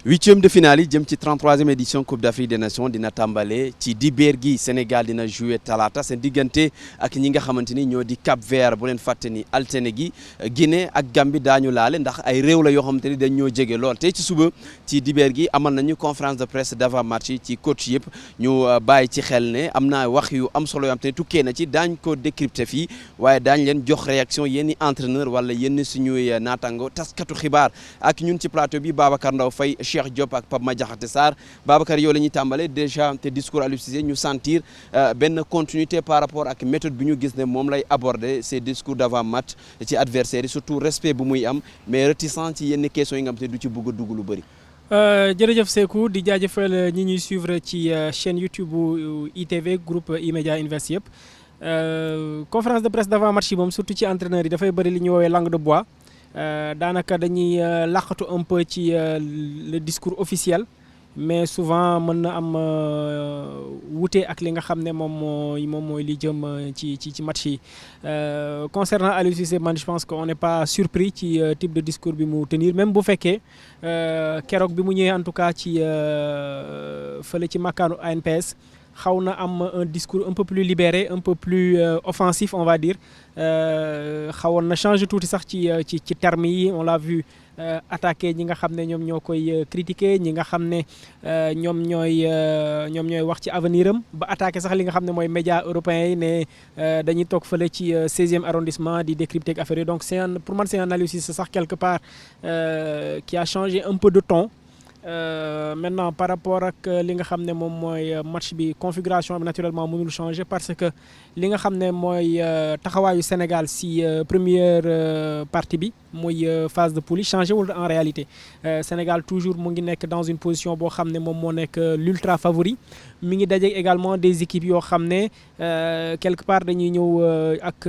8e de finale yi jëm ci 33e édition Coupe d'Afrique des Nations dina tàmbale ci dibéer gi Sénégal dina jouer talaata seen diggante ak ñi nga xamante ni ñoo di Cap Vert bu leen fàtte ni altine gi Guinée ak Gambie daañu laale ndax ay réew la yoo xamante ni dañ ñoo jege lool tey ci suba ci dibéer gi amal nañu conférence de presse d'avant match yi ci coach yëpp ñu bàyyi ci xel ne am na wax yu am solo yoo xamante ni tukkee na ci daañ ko décrypter fii waaye daañ leen jox réaction yenn entraîneur wala yenn suñuy naataango taskatu xibaar ak ñun ci plateau bi Babacar Ndaw Faye Cheikh Diop ak Pape Madiakhaté Sarr Babacar yow la ñuy tàmbale déjà te discours Aliou Cissé ñu sentir benn continuité par rapport ak méthode bi ñu gis ne moom lay aborder ces discours d'avant match ci adversaire yi surtout respect bu muy am mais réticent ci yenn questions yi nga xam te du ci bëgg a dugg lu bëri. jërëjëf Sékou di jaajëfal ñi ñuy suivre ci chaîne YouTube bu ITV groupe E-Media Invest yëpp conférence de presse d'avant match yi moom surtout ci entraîneur yi dafay bëri li ñuy woowee langue de bois. daanaka dañuy laqatu un peu ci le discours officiel mais souvent mën na am wuute ak li nga xam ne moom mooy li jëm ci match yi concernant Aliou Cissé man je pense qu'on n'est pas surpris ci type de discours bi mu tenir même bu fekkee keroog bi mu ñëwee en tout cas ci fële ci makkaanu ANPS xaw na am un discours un peu plus libéré un peu plus offensif on va dire xawoon na changer tuuti sax ci termes yi on l'a vu attaquer ñi nga xam ne ñoom ñoo koy critiquer ñi nga xam ne ñoom ñooy wax ci avenir am ba attaquer sax li nga xam ne mooy médias européens yi ne dañuy toog fële ci 16e arrondissement di décrypter ak affaire yi donc pour man c'est un Aliou Cissé sax quelque part qui a changé un peu de ton. Maintenant par rapport ak li nga xam ne moom mooy match bi configuration bi naturellement mënul changer parce que li nga xam ne mooy taxawaayu Sénégal si première partie bi muy phase de poule changé wul en réalité Sénégal toujours mu ngi nekk dans une position boo xam ne moom moo nekk l'ultra favori mi ngi daje également des équipes yoo xam ne quelque part dañuy ñëw ak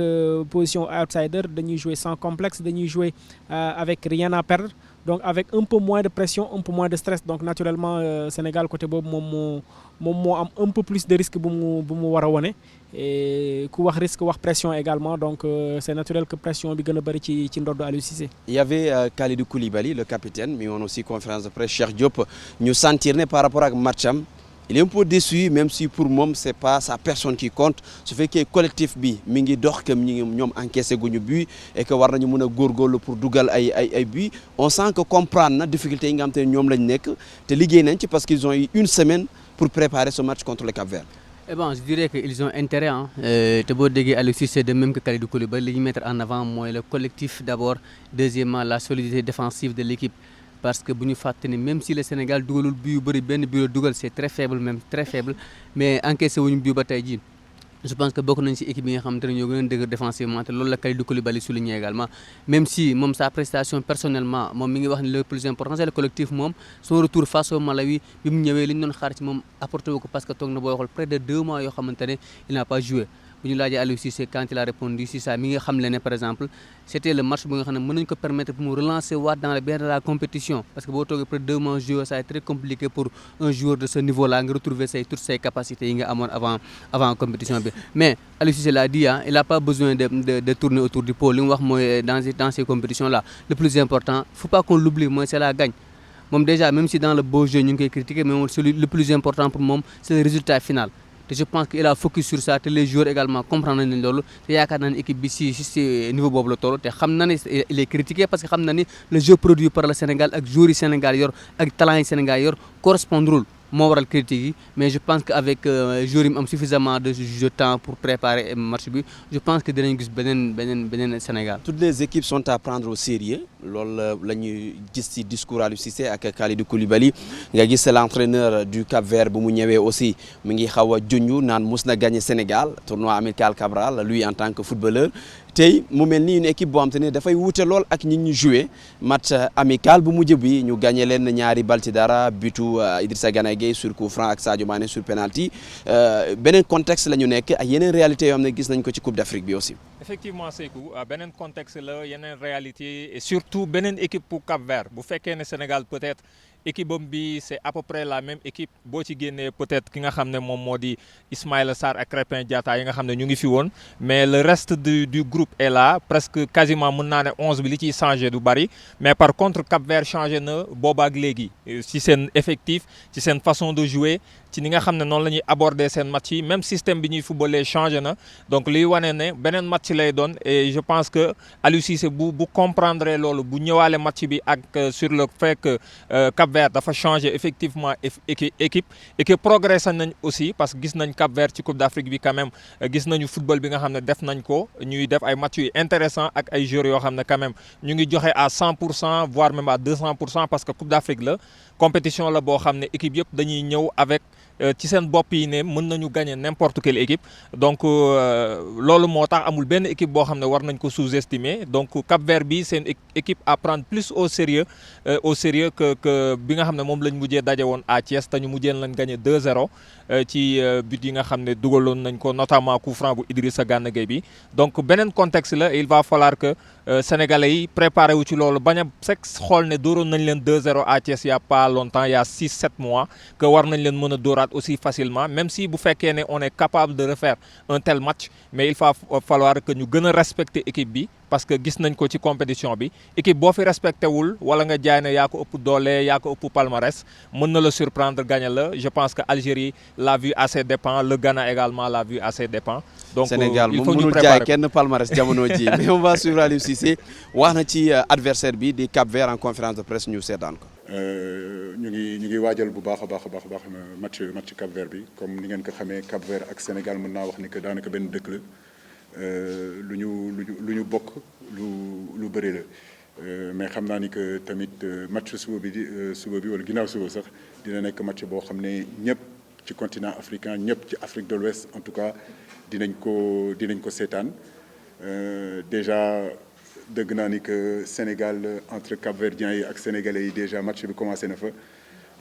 position outsider dañuy jouer sans complexe dañuy jouer avec rien à perdre donc avec un peu moins de pression un peu moins de stress donc naturellement Sénégal côté boobu moom moo am un peu plus de risque bu mu war a wone et ku wax risque wax pression également donc c'est naturel que pression bi gën a bëri ci ndoddu Aliou Cissé. Il y avait Kalidou Koulibaly le capitaine mi woon aussi conférence de presse Cheikh Diop ñu sentir ne par rapport ak matcham il est un peu déçu même si pour moom c'est pas sa personne qui compte su fekkee collectif bi mi ngi dox que ñoom encaissé guñu but et que war nañu mën a góorgóorlu pour dugal ay but on sent que comprendre na difficulté yi nga xam te ne ñoom lañ nekk te liggéey nañ ci parce qu'ils ont eu une semaine pour préparer ce match contre le Cap-Vert. Eh ben, je dirais qu'ils ont intérêt te boo déggee Aliou Cissé de même que Kalidou Koulibaly li ñu mettre en avant mooy le collectif d'abord deuxièmement la solidité défensive de l'équipe parce que bu ñu fàtte ne même si le Sénégal dugalul but yu bëri benn but la dugal c'est très faible même très faible mais encaissé wuñu but ba tey jii je pense que bokk nañ ci équipe yi nga xamante ne ñoo gën a dëgër défensivement te loolu la Kalidou Koulibaly souligné également même si moom sa prestation personnellement moom mi ngi wax ne le plus important c'est le collectif moom son retour face au Malawi bi mu ñëwee li ñu doon xaar ci moom apporté wu ko parce que toog na booy xool près de 2 mois yoo xamante ne il n'a pas joué bu ñu laajee Aliou Cissé quand il a répondu si ça mi nga xam le ne par exemple c'était le match bu nga xam ne mën nañu ko permettre pour mu relancer waat dans le bien de la compétition parce que boo toogee près de 2 mois joué ça est très compliqué pour un joueur de ce niveau là nga retrouver toutes ses capacités yi nga amoon avant compétition bi mais Aliou Cissé l'a dit il a pas besoin de tourner autour du pot li mu wax mooy dans ces compétitions là le plus important faut pas qu'on l'oublie mooy c'est la gagne moom déjà même si dans le beau jeu ñu ngi koy critiquer mais moom le plus important pour moom c'est le résultat final te je pense qu'il a focus sur ça te les joueurs également comprendre nañ loolu te yaakaar naa ne équipe bi si niveau boobu la toll te xam na ne il est critiqué parce que xam na ni le jeu produit par le Sénégal ak joueurs yi Sénégal yor ak talent yi Sénégal yor correspondrul moo waral critique yi mais je pense que avec joueurs yi am suffisamment de temps pour préparer match bi je pense que dinañ gis beneen Sénégal. Toutes les équipes sont à prendre au sérieux loolu la ñuy gis ci discours Aliou Cissé ak Kalidou Koulibaly nga gis l'entraîneur du Cap-Vert bu mu ñëwee aussi mu ngi xaw a junj naan mus na gagner Sénégal tournoi amical Cabral lui en tant que footballeur. tey mu mel ni une équipe boo xam te ne dafay wuute lool ak ñi ñu joué match amical bu mujj bi ñu gagné leen ñaari bal ci dara butu Idrissa Gana Gueye sur coup franc ak Sadio Mané sur penalty beneen contexte la ñu nekk ak yeneen réalité yoo xam ne gis nañ ko ci Coupe d'Afrique bi aussi. effectivement Sékou beneen contexte la yeneen réalité et surtout beneen équipe pour Cap-Vert bu fekkee ne Sénégal peut-être équipe bi c'est à peu près la même équipe boo ci génnee peut-être ki nga xam ne moom moo di Ismaïla Sarr ak Crépin Diatta yi nga xam ne ñu ngi fi woon mais le reste du groupe est là presque quasiment mën naa ne 11 bi li ciy changé du bari mais par contre Cap-Vert changé na boobaak léegi ci seen effectif ci seen façon de jouer ci ni nga xam ne noonu la ñuy aborder seen match yi même système bi ñuy footballé changé na donc liy wane ne beneen match lay doon et je pense que Aliou Cissé bu comprendre loolu bu ñëwaale match bi ak sur le fait que Cap-Vert dafa changé effectivement équipe et que progressé nañ aussi parce que gis nañ Cap-Vert ci Coupe d'Afrique bi quand même gis nañu football bi nga xam ne def nañ ko ñuy def ay match yu intéressant ak ay joueurs yoo xam ne quand même ñu ngi joxe à 100% voire même à 200% parce que Coupe d'Afrique la compétition la boo xam ne équipe yëpp dañuy ñëw avec ci seen bopp yi ne mën nañu gagner n'importe quelle équipe donc loolu moo tax amul benn équipe boo xam ne war nañ ko sous-estimer donc Cap-Vert bi c'est une équipe à prendre plus au sérieux que bi nga xam ne moom lañ mujjee daje woon à Thiès te ñu mujjee lañ gagner 2-0 ci but yi nga xam ne dugaloon nañ ko notamment coup franc bu Idrissa Gana Gueye bi donc beneen contexte la il va falloir que Sénégalais yi préparé wu ci loolu bañ a sek xool ne dóoroon nañ leen 2-0 à Thiès il y a pas longtemps il y a 6-7 mois que war nañ leen mën a dóoraat aussi facilement même si bu fekkee ne on est capable de refaire un tel match mais il va falloir que ñu gën a respecter équipe bi parce que gis nañ ko ci compétition bi équipe boo fi respecté wul wala nga jaay ne yaa ko ëpp doole yaa ko ëpp palmarès mën na la surprendre gagner la je pense que Algérie l'a vu à ses dépens le Ghana également l'a vu à ses dépens donc Sénégal il moom faut ñu mënul préparer jaay kenn palmarès jamono ji mais on va suivre Aliou Cissé wax na ci adversaire bi di Cap-Vert en conférence de presse ñu seetaan ko. ñu ngi waajal bu baax a baax match Cap-Vert bi comme ni ngeen ko xamee Cap-Vert ak Sénégal mën naa wax ni que daanaka benn dëkk la lu ñu bokk lu bëri la mais xam naa ni que tamit match suba bi wala ginnaaw suba sax dina nekk match boo xam ne ñëpp ci continent africain ñëpp ci Afrique de l'Ouest en tout cas dinañ ko seetaan déjà. dëgg naa ni que Sénégal entre Cap-Verdiens yi ak Sénégalais yi déjà match bi commencé na fa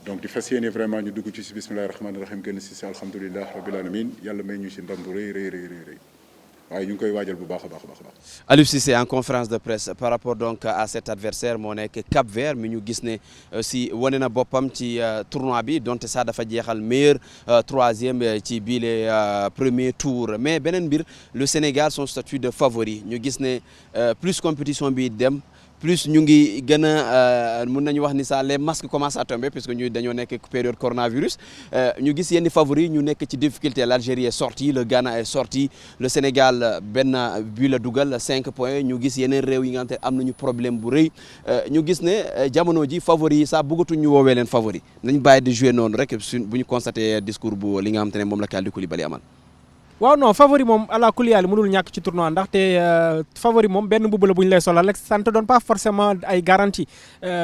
donc di fas yéene vraiment ñu dugg ci si bismillahi rahmaani rahim génn si alhamdulilah rabbil alamin yàlla may ñu si ndam bu rëy waaye ñu ngi koy waajal bu baax a baax. Aliou Cissé en conférence de presse par rapport donc à cet adversaire moo nekk Cap-Vert mi ñu gis ne si wane na boppam ci tournoi bi donte sax dafa jeexal meilleur troisième ci bii les premier tour mais beneen mbir le Sénégal son statut de favori ñu gis ne plus compétition bi dem. plus ñu ngi gën a mun nañu wax ni ça les masques commencent à tomber puisque ñu dañoo nekk période coronavirus ñu gis yenn favoris ñu nekk ci difficulté l'Algérie est sortie le Ghana est sorti le Sénégal benn but la dugal 5 points ñu gis yeneen réew yi nga xamante am nañu problème bu rëy ñu gis ne jamono ji favoris yi sax bëggatuñ ñu woowee leen favori nañ bàyyi di jouer noonu rek bu ñu constaté discours bu li nga xamante ne moom la Kalidou Koulibaly amal. waaw non favori moom ala kuliyaali mënul ñàkk ci tournoi ndaxte favori moom benn mbubb la bu ñu lay solal rek ça ne te donne pas forcément ay garantie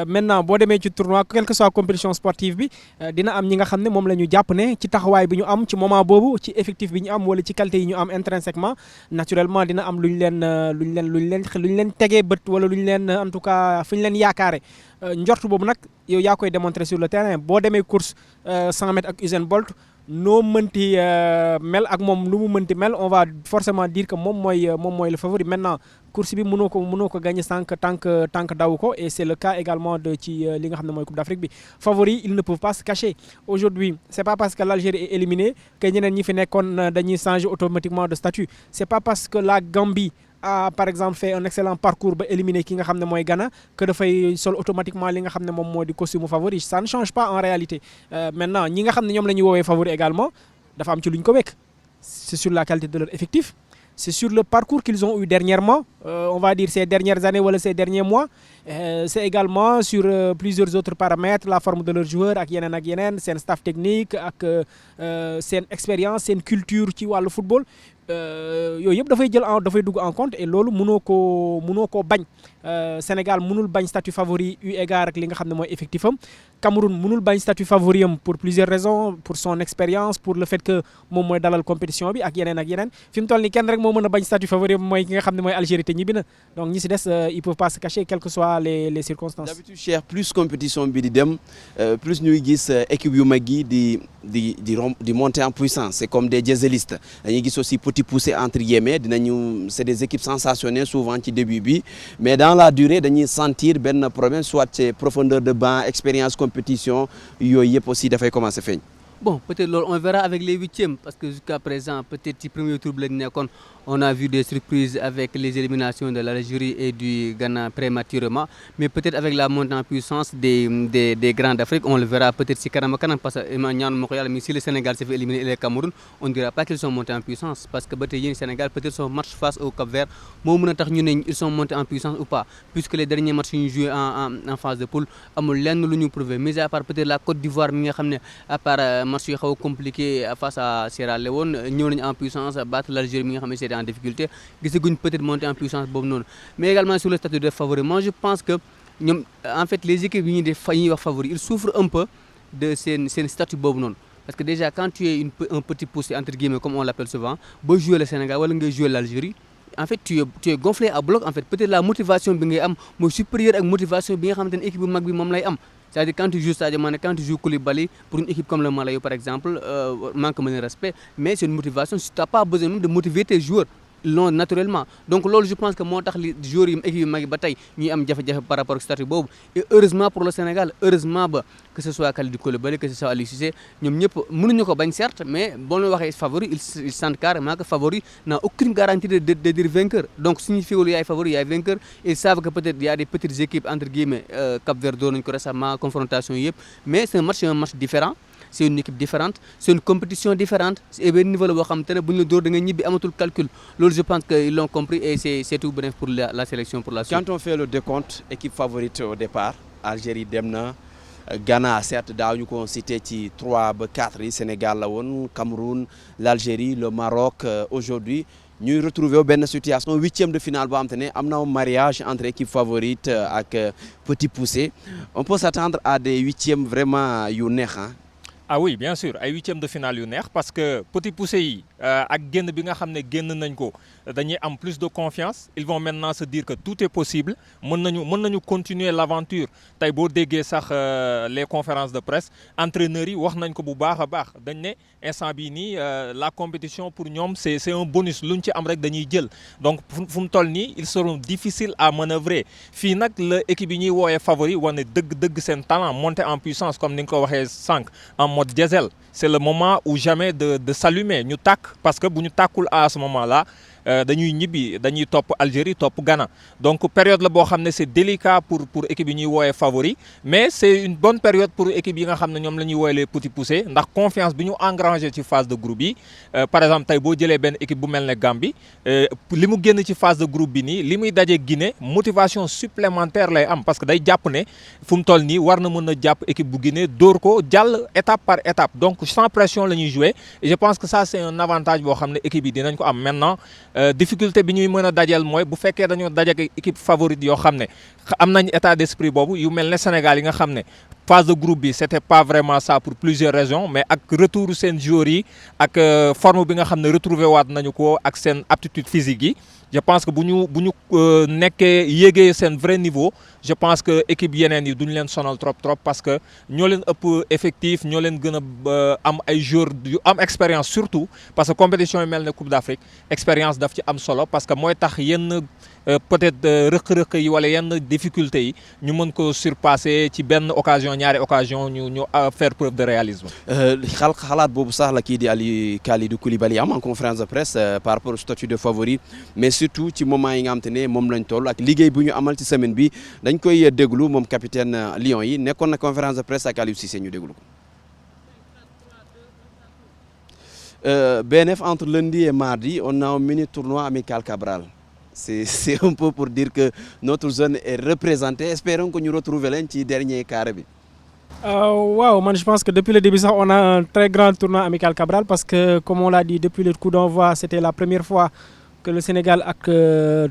maintenant boo demee ci tournoi quelle que soit compétition sportive bi dina am ñi nga xam ne moom la ñu jàpp ne ci taxawaay bi ñu am ci moment boobu ci effectif bi ñu am wala ci qualité yi ñu am intrinsèquement naturellement dina am lu ñu leen tegee bët wala lu ñu leen en tout cas fu ñu leen yaakaare njort boobu nag yow yaa koy démontrer sur le terrain boo demee course 100 mètres ak Usain Bolt noo mënti mel ak moom lu mu mënti mel on va forcément dire que moom mooy le favori maintenant course bi mënoo ko gagner tant que daw ko et c'est le cas également de ci li nga xam ne mooy Coupe d'Afrique bi favori ils ne peuvent pas se cacher aujourd'hui c'est pas parce que l'Algérie est éliminée que ñeneen ñi fi nekkoon dañuy changer automatiquement de statut c'est pas parce que la Gambie a par exemple fait un excellent parcours ba éliminer ki nga xam ne mooy Ghana que dafay sol automatiquement li nga xam ne moom moo di costume favori ça ne change pas en réalité maintenant ñi nga xam ne ñoom la ñuy woowee favori également dafa am ci lu ñu ko wekk c'est sur la qualité de leur effectif c'est sur le parcours qu'ils ont eu dernièrement on va dire ces dernières années wala ces derniers mois c'est également sur plusieurs autres paramètres la forme de leurs joueurs ak yeneen seen staff technique ak seen expérience seen culture ci wàllu football yooyu yëpp dafay dugg en compte et loolu mënoo koo bañ Sénégal mënul bañ statut favori eu égard ak li nga xam ne mooy effectif am Cameroun mënul bañ statut favori am pour plusieurs raisons pour son expérience pour le fait que moom mooy dalal compétition bi ak yeneen fi mu toll nii kenn rek moo mën a bañ statut favori am mooy ki nga xam ne mooy Algérie te ñibbi na donc ñi si des ils peuvent pas se cacher quelle que soit pas les circonstances. D'habitude cher plus compétition bi di dem plus ñuy gis équipe yu mag yi di monter en puissance. C'est comme des dieselistes dañuy gis aussi petit poussé entre guillemets c'est des équipes sensationnelles souvent ci début bi mais dans la durée dañuy sentir benn problème soit c'est profondeur de banc expérience compétition yooyu yëpp aussi dafay commencer feeñ. Bon, peut-être on verra avec les huitièmes, parce que jusqu'à présent, peut-être le premier tour, on a vu des surprises avec les éliminations de l'Algérie et du Ghana prématurément, mais peut-être avec la montée en puissance des grands d'Afrique, on le verra peut-être si Kanam, parce que mais si le Sénégal s'est fait éliminer et le Cameroun, on ne dira pas qu'ils sont montés en puissance, parce que le Sénégal, peut-être son match face au Cap-Vert, ils sont montés en puissance ou pas, puisque les derniers matchs qu'ils ont joué en phase de poule, ils ont prouvé, mais à part peut-être la Côte d'Ivoire, à part match yu xaw compliqué face à Sierra Leone ñëw nañu en puissance battre l'Algérie mi nga xam ne c'était en difficulté gisaguñ peut-être monter en puissance boobu noonu mais également sur le statut de favori moi je pense que ñoom en fait les équipes yi ñuy wax favori ils souffrent un peu de seen statut boobu noonu parce que déjà quand tu es un petit poussé entre guillemets comme on l'appelle souvent boo jouer le Sénégal wala ngay jouer l'Algérie en fait tu es gonflé à bloc en fait peut-être la motivation bi ngay am mooy supérieure ak motivation bi nga xamante ne équipe bu mag bi moom lay am. C'est-à-dire quand tu joues Sadio Mané, quand tu joues Koulibaly, pour une équipe comme le Malayo par exemple, manque de respect, mais c'est une motivation, tu n'as pas besoin même de motiver tes joueurs non, naturellement. Donc là, je pense que moi, les joueurs qui ont eu bataille, ils ont fait par rapport au statut Bob. Et heureusement pour le Sénégal, heureusement que ce soit Kalidou Koulibaly, que ce soit Aliou Cissé, ils ne peuvent pas certes, mais bon, le favori, ils sentent carrément que favori n'a aucune garantie de dire vainqueur. Donc signifie qu'il y a favori, il y a vainqueur. Ils savent que peut-être il y a des petites équipes entre guillemets, Cap-Vert, récemment confrontation, mais c'est un match différent. C'est une équipe différente, c'est une compétition différente. Et bien, niveau de calcul. Je pense qu'ils l'ont compris et c'est tout bref pour la sélection pour la suite. Quand on fait le décompte, équipe favorite au départ, Algérie, Demna, Ghana, certes, nous avons cité 3 4, Sénégal, Cameroun, l'Algérie, le Maroc. Aujourd'hui, nous retrouvons une situation 8e de finale. Nous avons un mariage entre équipe favorite et petit poussé. On peut s'attendre à des 8e vraiment uniques. Ah oui, bien sûr, ay 8e de finale yu neex parce que petit poussé yi ak génn bi nga xam ne génn nañ ko dañuy am plus de confiance, ils vont maintenant se dire que tout est possible, mën nañu continuer l'aventure. Tey boo déggee sax les conférences de presse entraîneurs yi wax nañ ko bu baax a baax dañ ne instant bii nii la compétition pour ñoom c'est un bonus luñ ci am rek dañuy jël. Donc fu mu toll nii ils seront difficiles à manœuvrer. Fii nag la équipe yi ñuy woowee favori wane dëgg seen talent monter en puissance comme ni nga ko waxee sànq en mode diesel. C'est le moment ou jamais de s'allumer ñu tàkk parce que bu ñu tàkkul à ce moment-là dañuy ñibbi dañuy topp Algérie topp Ghana donc période la boo xam ne c'est délicat pour équipe yi ñuy woowee favori mais c'est une bonne période pour équipe yi nga xam ne ñoom la ñuy woowee les petits poussés ndax confiance bi ñu engrangé ci phase de groupe yi par exemple tey boo jëlee benn équipe bu mel ne Gambie li mu génn ci phase de groupe bi nii li muy daje Guinée motivation supplémentaire lay am parce que day jàpp ne fu mu toll nii war na mën a jàpp équipe bu Guinée dóor ko jàll étape par étape donc sans pression la ñuy jouer et je pense que ça c'est un avantage boo xam ne équipe yi dinañ ko am maintenant difficulté bi ñuy mën a dajal mooy bu fekkee dañoo dajale équipe favorite yoo xam ne am nañ état d'esprit boobu yu mel ne Sénégal yi nga xam ne phase de groupe bi c'était pas vraiment ça pour plusieurs raisons mais ak retour seen joueurs yi ak forme bi nga xam ne retrouvé waat nañu ko ak seen aptitude physique yi je pense que bu ñu nekkee yéegee seen vrai niveau je pense que équipe yeneen yi duñu leen sonal trop parce que ñoo leen ëpp effectif ñoo leen gën a am ay joueurs yu am expérience surtout parce que compétition yi mel ne Coupe d'Afrique expérience daf ci am solo parce que mooy tax yenn peut-être rëq-rëq yi wala yenn difficultés yi ñu mën ko surpasser ci benn occasion ñaari occasion ñu faire preuve de réalisme. xalaat boobu sax la kii di Kalidou Koulibaly am en conférence de presse par rapport au statut de favori mais surtout ci moment yi nga xam te ne moom lañ toll ak liggéey bu ñu amal ci semaine bi dañ koy déglu moom capitaine Lions yi nekkoon na conférence de presse ak Aliou Cissé ñu déglu ko. BNF entre lundi et mardi on a un mini tournoi amical Cabral. C'est un peu pour dire que notre zone est représentée. Espérons que nous retrouvions le dernier carré. Wow, moi je pense que depuis le début, on a un très grand tournoi amical Cabral parce que, comme on l'a dit, depuis le coup d'envoi, c'était la première fois que le Sénégal a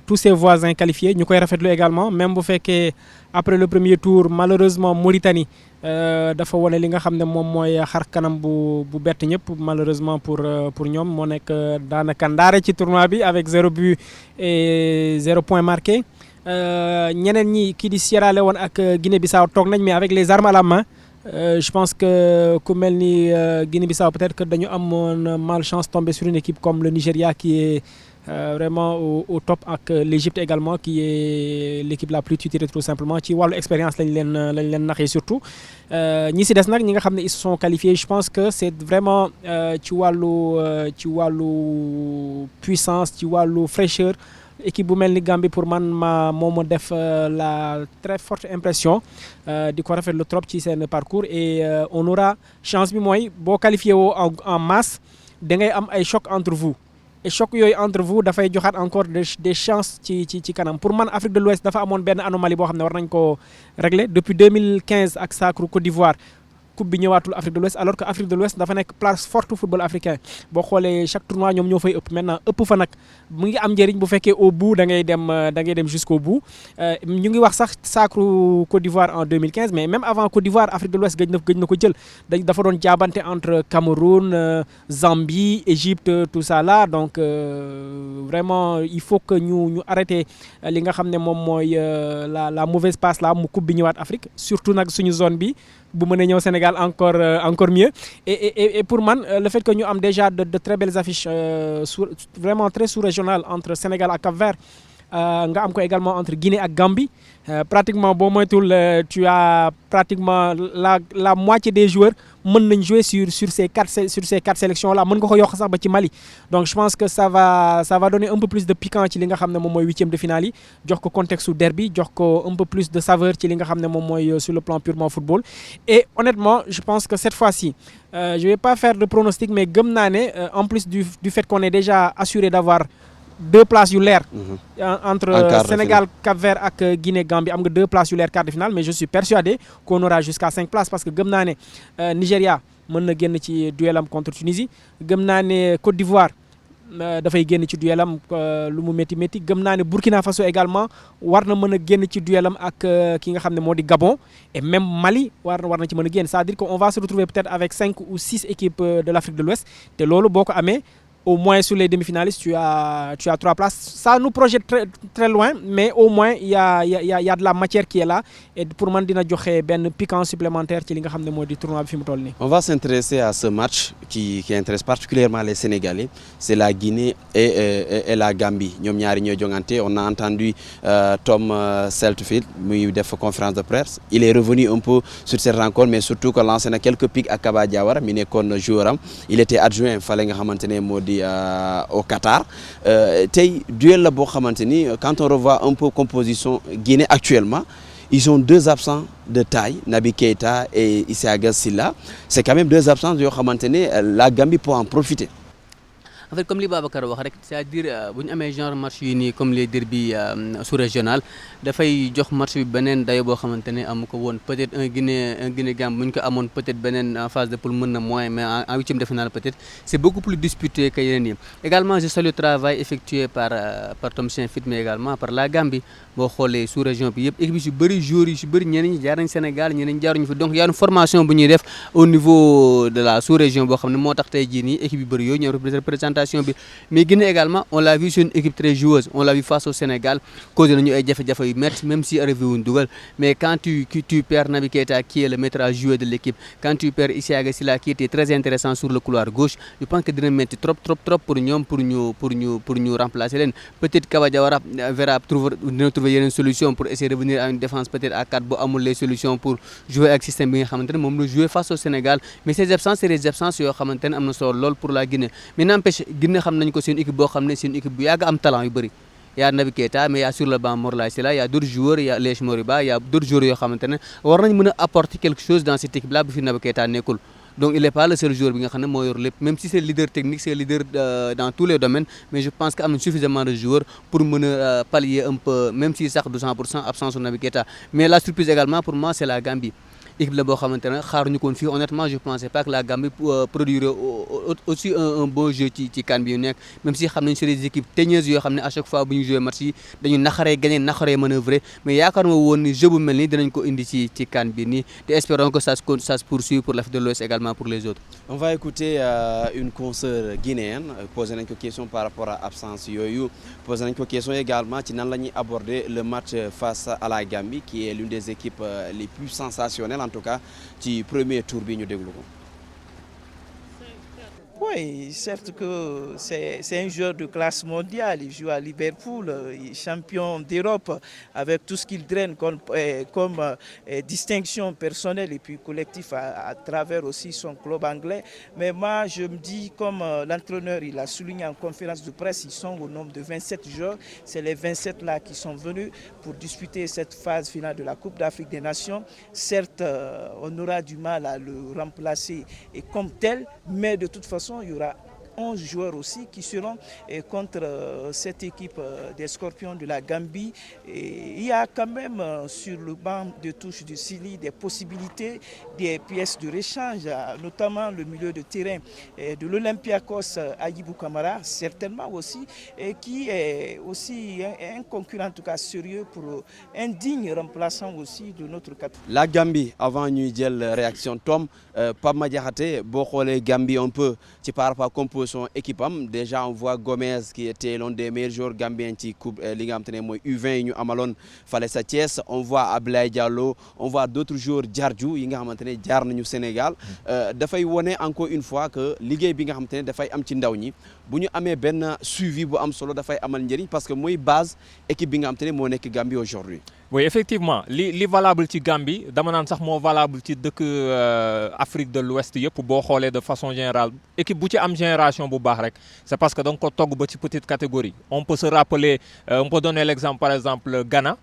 tous ses voisins qualifiés. Nous avons fait également, même si fait après le premier tour, malheureusement, Mauritanie dafa wone li nga xam ne moom mooy xar kanam bu bett ñëpp malheureusement pour ñoom moo nekk daanaka ndaare ci tournoi bi avec 0 but et 0 point marqué ñeneen ñi kii di Sierra Leone ak Guinée-Bissau toog nañ mais avec les armes à la main. Je pense que ku mel ni Guinée-Bissau peut-être que dañu amoon malchance tomber sur une équipe comme le Nigeria qui est vraiment au top ak l'Égypte également qui est l'équipe la plus titrée tout simplement ci wàllu expérience lañ leen naxee surtout ñi si des nag ñi nga xam ne ils se sont qualifiés je pense que c'est vraiment ci wàllu puissance ci wàllu fraîcheur équipe bu mel ni Gambie pour man moo ma def la très forte impression di ko rafetlu trop ci seen parcours et on aura chance bi mooy boo qualifié woo en masse da ngay am ay choc entre vous et choc yooyu entre vous dafay joxaat encore des chances ci kanam pour man Afrique de l'Ouest dafa amoon benn anomalie boo xam ne war nañ ko régler depuis 2015 ak sacre Côte d'Ivoire coupe bi ñëwaatul Afrique de l'Ouest alors que Afrique de l'Ouest dafa nekk place forte football africain boo xoolee chaque tournoi ñoom ñoo fay ëpp maintenant ëpp fa nag mu ngi am njëriñ bu fekkee au bout da ngay dem jusqu'au bout ñu ngi wax sax sacre Côte d'Ivoire en 2015 mais même avant Côte d'Ivoire Afrique de l'Ouest gëj na ko jël dafa doon jaabante entre Cameroun Zambie Égypte tout ça là donc vraiment il faut que ñu arrêter li nga xam ne moom mooy la mauvaise passe là mu coupe bi ñëwaat Afrique surtout nag suñu zone bi bu mënee ñëw Sénégal encore mieux et pour man le fait que ñu am déjà de très belles affiches vraiment très sous-régionales entre Sénégal ak Cap-Vert nga am ko également entre Guinée ak Gambie pratiquement boo moytul tu as pratiquement la moitié des joueurs mën nañ jouer sur ces quatre sélections là mën nga ko yokk sax ba ci Mali donc je pense que ça va donner un peu plus de piquant ci li nga xam ne moom mooy huitième de finale yi jox ko contexte su derby jox ko un peu plus de saveur ci li nga xam ne moom mooy sur le plan purement football et honnêtement je pense que cette fois-ci je vais pas faire de pronostic mais gëm naa ne en plus du fait qu'on est déjà assuré d'avoir deux places yu leer entre Sénégal Cap-Vert ak Guinée Gambie am nga deux places yu leer quart de finale mais je suis persuadé qu'on aura jusqu'à 5 places parce que gëm naa ne Nigeria mën na génn ci duel am contre Tunisie gëm naa ne Côte d'Ivoire dafay génn ci duel am lu mu métti gëm naa ne Burkina Faso également war na mën a génn ci duel am ak ki nga xam ne moo di Gabon et même Mali war na ci mën a génn c'est-à-dire qu'on va se retrouver peut-être avec 5 ou 6 équipes de l'Afrique de l'Ouest te loolu boo ko amee au moins sur les demi-finalistes tu as 3 places ça nous projette très très loin mais au moins il y a de la matière qui est là et pour man dina joxe benn piquant supplémentaire ci li nga xam ne moo di tournoi bi fi mu toll nii. On va s'intéresser à ce match qui intéresse particulièrement les Sénégalais c'est la Guinée et la Gambie ñoom ñaari ñooy jongante on a entendu Tom Seltfield muy def conférence de presse il est revenu un peu sur cette rencontre mais surtout que lancé na quelques pics ak Kaba Diawara mi nekkoon joueur am il était adjoint fale nga xamante ne moo di au Qatar tey duel la boo xamante ni quand on revoit un peu composition Guinée actuellement ils ont 2 absents de taille Naby Keita et Issaïga Sylla c'est quand même 2 absents yoo xamante ne la Gambie peut en profiter. En fait comme li Babacar wax rek c'est-à-dire bu ñu amee genre match yi nii comme les derby sous-régional dafay jox match bi beneen dayo boo xamante ne amu ko woon peut-être un Guinée Gambie bu ñu ko amoon peut-être beneen phase de poule mën na moins mais en huitième de finale peut-être c'est beaucoup plus disputé que yeneen yi également je salue le travail effectué par Tom Saintfiet mais également par la Gambie boo xoolee sous-région bi yëpp équipe yu bëri joueurs yu bëri ñeneen ñi jaar nañ Sénégal ñeneen ñi jaaruñu fi donc y a une formation bu ñuy def au niveau de la sous-région boo xam ne moo tax tey jii nii équipe yu bëri yooyu ñoo représentation bi mais Guinée également on l'a vu c'est une équipe très joueuse on l'a vu face au Sénégal causé nañu ay jafe-jafe yu métti même si arrivé wuñ dugal mais quand tu perds Naby Keita qui est le maître à jouer de l'équipe quand tu perds Issaïga Sylla qui était très intéressant sur le couloir gauche je pense que dina métti trop pour ñoom pour ñu remplacer leen peut-être Kaba Diawara verra dina trouver yeneen solution pour essayer de revenir à une défense peut-être à 4 bu amul les solutions pour jouer ak système bi nga xamante ne moom la jouer face au Sénégal mais ces absences c'est des absences yoo xamante ne am na solo lool pour la Guinée mais n'empêche Guinée xam nañ ko c'est une équipe boo xam ne c'est une équipe bu yàgg am talent yu bëri y a Naby Keita mais y a sur le banc Morlaye Sylla y a d'autres joueurs y a Lech Moriba y a d'autres joueurs yoo xamante ne war nañ mën a apporter quelque chose dans cette équipe là bu fi Naby Keita nekkul donc il est pas le seul joueur bi nga xam ne moo yor lépp même si c'est le leader technique c'est le leader dans tous les domaines mais je pense que am na suffisamment de joueurs pour mën a pallier un peu même si sax du 100% absence de Naby Keita mais la surprise également pour moi c'est la Gambie équipe la boo xamante ne xaaruñu ko woon fii honnêtement je pensais pas que la Gambie produirait aussi un bon jeu ci CAN bi yu nekk même si xam nañ c'est des équipes teigneuses yoo xam ne à chaque fois bu ñu joué match yi dañu naxaree gagner naxaree manœuvrer mais yaakaar ma woon ni jeu bu mel nii dinañ ko indi ci CAN bi nii te espérons que ça se poursuit pour l'Afrique de l'Ouest également pour les autres. On va écouter une consoeur guinéenne poser une question par rapport à l'absence yooyu poser une question également ci nan la ñuy aborder le match face à la Gambie qui est l'une des équipes les plus sensationnelles en tout cas ci premier tour bi ñu déglu ko. Oui, certes que c'est un joueur de classe mondiale. Il joue à Liverpool, il est champion d'Europe avec tout ce qu'il draine comme distinction personnelle et puis collectif à travers aussi son club anglais. Mais moi, je me dis, comme l'entraîneur il a souligné en conférence de presse, ils sont au nombre de 27 joueurs. C'est les 27 là qui sont venus pour disputer cette phase finale de la Coupe d'Afrique des Nations. Certes, on aura du mal à le remplacer et comme tel, mais de toute façon, il y aura 11 joueurs aussi qui seront contre cette équipe des Scorpions de la Gambie. Et il y a quand même sur le banc de touche du Sili des possibilités, des pièces de rechange, notamment le milieu de terrain de l'Olympiakos Ayibou Kamara, certainement aussi, et qui est aussi un concurrent en tout cas sérieux pour un digne remplaçant aussi de notre capitaine. La Gambie, avant ñuy jël réaction Tom, Pape Madiakhaté, boo xoolee Gambie un peu ci par rapport à composition équipe am déjà on voit Gomez qui était l'un des meilleurs joueurs gambiens ci coupe li nga xam te ne mooy U20 yi ñu amaloon fale sa Thiès, on voit Ablaye Diallo, on voit d'autres joueurs Diardiou yi nga xamante ne jaar nañu Sénégal dafay wone encore une fois que liggéey bi nga xamante ne dafay am ci ndaw ñi bu ñu amee benn suivi bu am solo dafay amal njëriñ parce que mooy base équipe bi nga xamante ne moo nekk Gambie aujourd'hui. Oui, effectivement li valable ci Gambie dama naan sax moo valable ci dëkk Afrique de l'Ouest yëpp boo xoolee de façon générale équipe bu ci am génération bu baax rek c'est parce que da nga ko togg ba ci petite catégorie. On peut se rappeler on peut donner l'exemple par exemple Ghana